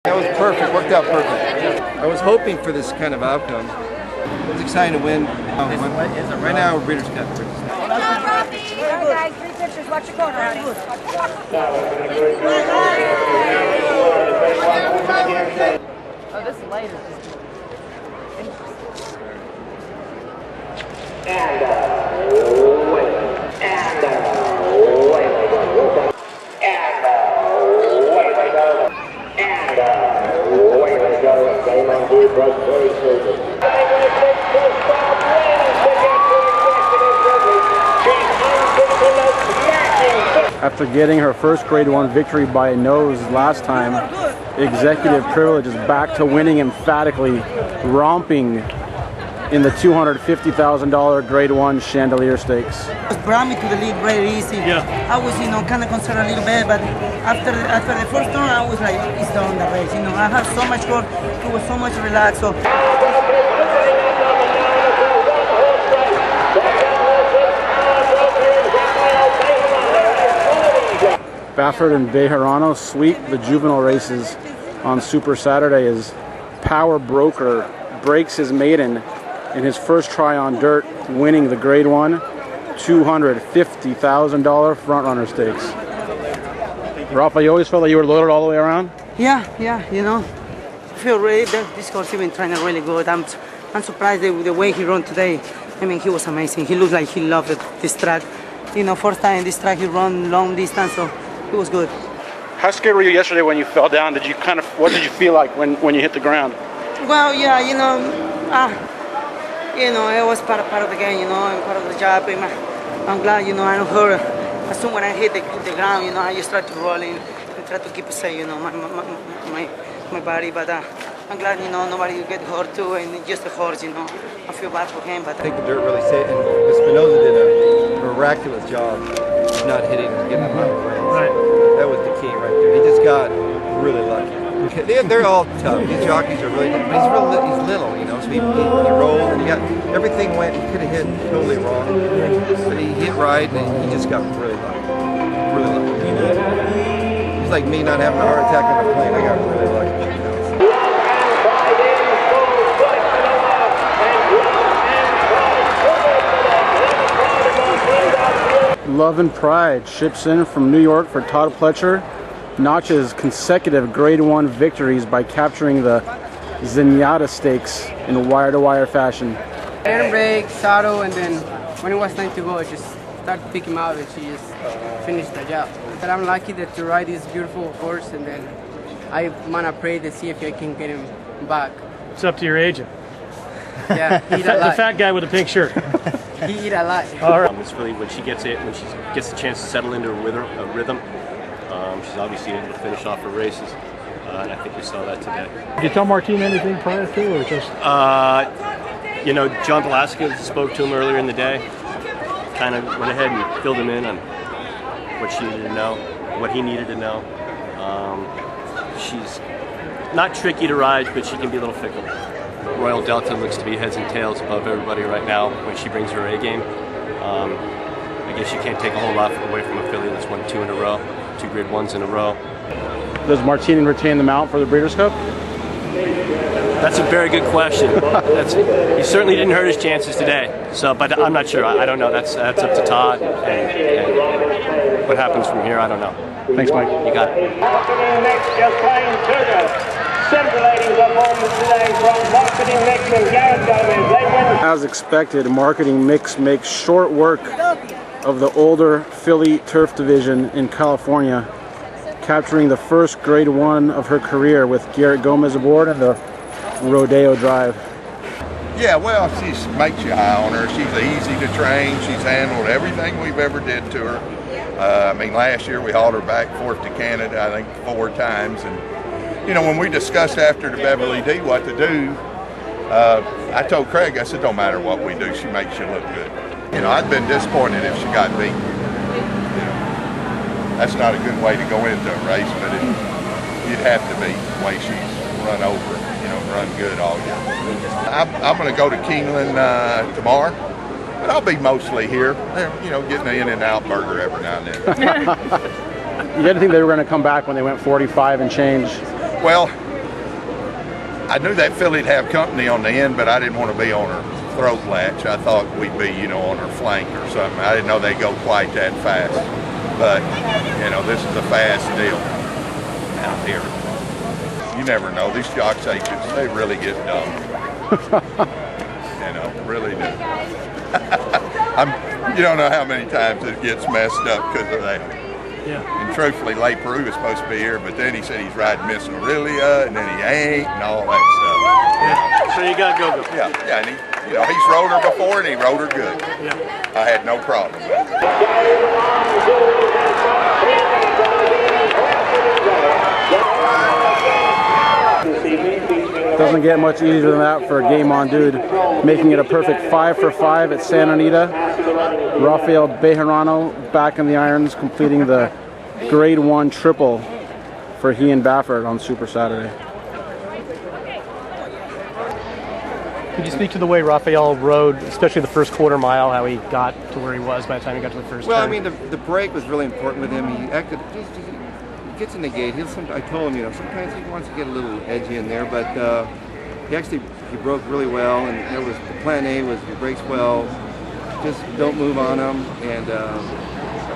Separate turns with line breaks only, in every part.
That was perfect, worked out perfect. I was hoping for this kind of outcome. It was exciting to win. Right now, we're Breeders' Cup.
All right, guys, 3 pictures. Watch your corner, honey. Oh, this light is
After getting her first Grade 1 victory by a nose last time, Executive Privilege is back to winning emphatically, romping in the $250,000 Grade 1 Chandelier Stakes.
It brought me to the lead very easy.
Yeah.
I was, kind of concerned a little bit, but after the first turn, I was like, it's done the race. I had so much work, it was so much relaxed. So.
Baffert and Bejarano sweep the juvenile races on Super Saturday as Power Broker breaks his maiden in his first try on dirt, winning the Grade 1 $250,000 FrontRunner Stakes. Rafa, you always felt like you were loaded all the way around?
Yeah, I feel really, this horse has been training really good. I'm surprised the way he ran today. I mean, he was amazing. He looked like he loved this track. First time this track he run long distance, so it was good.
How scared were you yesterday when you fell down? What did you feel like when you hit the ground?
Well, yeah, it was part of the game, and part of the job. I'm glad, I don't hurt. As soon when I hit the ground, I just try to roll in and try to keep it safe, my body. But I'm glad, nobody get hurt too, and just the horse, I feel bad for him. But
I think the dirt really set, and Espinosa did a miraculous job of not hitting and getting him out of the way.
Right.
That was the key right there. He just got really lucky. They're all tough. These jockeys are really, but he's little, so he rolled and he got, everything went, he could have hit totally wrong, but he hit right and he just got really lucky. Really lucky. It's like me not having a heart attack on a plane. I got really lucky.
Love and Pride ships in from New York for Todd Pletcher, notches consecutive Grade 1 victories by capturing the Zenyatta Stakes in wire-to-wire fashion.
Air brake, saddle, and then when it was time to go, I just started to pick him out and she just finished the job. But I'm lucky that to ride this beautiful horse, and then I wanna pray to see if I can get him back.
It's up to your agent.
Yeah, he eat a lot.
The fat guy with the pink shirt.
He eat a lot.
All right.
It's really when she gets the chance to settle into a rhythm. She's obviously able to finish off her races, and I think we saw that today.
Did you tell Martine anything prior to, or just?
John Velasquez spoke to him earlier in the day. Kind of went ahead and filled him in on what she needed to know, what he needed to know. She's not tricky to ride, but she can be a little fickle. Royal Delta looks to be heads and tails above everybody right now when she brings her A game. I guess you can't take a whole lot away from a filly that's won 2 in a row, 2 Grade 1s in a row.
Does Martine retain the mount for the Breeders' Cup?
That's a very good question. He certainly didn't hurt his chances today. But I'm not sure. I don't know. That's up to Todd, and what happens from here, I don't know.
Thanks, Mike.
You got it.
As expected, Marketing Mix makes short work of the older filly turf division in California, capturing the first Grade 1 of her career with Garrett Gomez aboard in the Rodeo Drive.
Yeah, well, she makes you high on her. She's easy to train. She's handled everything we've ever did to her. Last year we hauled her back forth to Canada, I think 4 times. And, when we discussed after the Beverly D what to do, I told Craig, I said, don't matter what we do, she makes you look good. I'd been disappointed if she got beat. That's not a good way to go into a race, but you'd have to be the way she's run over, run good all year. I'm going to go to Keeneland tomorrow, but I'll be mostly here, getting an In-N-Out burger every now and then.
You didn't think they were going to come back when they went 45 and change?
Well, I knew that filly'd have company on the end, but I didn't want to be on her throat latch. I thought we'd be, on her flank or something. I didn't know they'd go quite that fast. But, this is a fast deal out here. You never know. These jocks agents, they really get dumb. Really do. You don't know how many times it gets messed up because of that.
Yeah.
And truthfully, Leigh Peru was supposed to be here, but then he said he's riding Miss Aurelia, and then he ain't, and all that stuff.
Yeah. So you got to go.
Yeah, and he's rode her before, and he rode her good.
Yeah.
I had no problem with it.
Doesn't get much easier than that for a game on dude, making it a perfect 5 for 5 at Santa Anita. Rafael Bejarano back in the irons, completing the Grade 1 triple for he and Baffert on Super Saturday.
Could you speak to the way Rafael rode, especially the first quarter mile, how he got to where he was by the time he got to the first
Well,
turn?
I mean, the break was really important with him. He acted, he gets in the gate. I told him, sometimes he wants to get a little edgy in there, but he broke really well, and that was the plan A was he breaks well, just don't move on him, and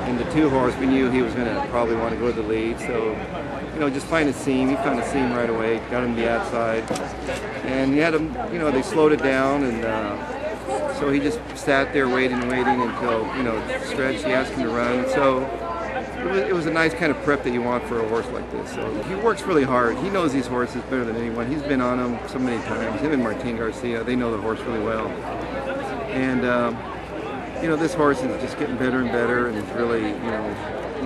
in the 2-horse we knew he was going to probably want to go to the lead, so just find a seam. He found a seam right away, got him the outside, and he had him, they slowed it down, and so he just sat there waiting until stretch. He asked him to run, so it was a nice kind of prep that you want for a horse like this. So he works really hard. He knows these horses better than anyone. He's been on them so many times. Him and Martin Garcia, they know the horse really well. And this horse is just getting better and better, and it's really,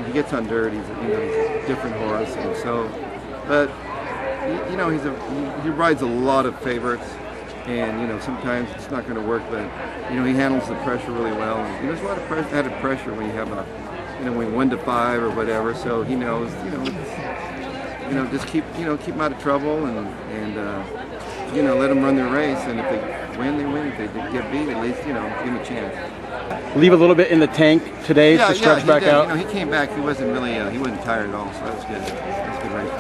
he gets on dirt. He's a different horse, and so, but he rides a lot of favorites, and sometimes it's not going to work, but he handles the pressure really well. And there's a lot of added pressure when you have a when 1 to 5 or whatever, so he knows, just keep them out of trouble and let them run their race, and if they win, they win. If they get beat, at least, give them a chance.
Leave a little bit in the tank today to stretch back out.
He came back, he wasn't really, he wasn't tired at all, so that was good. That's a good race.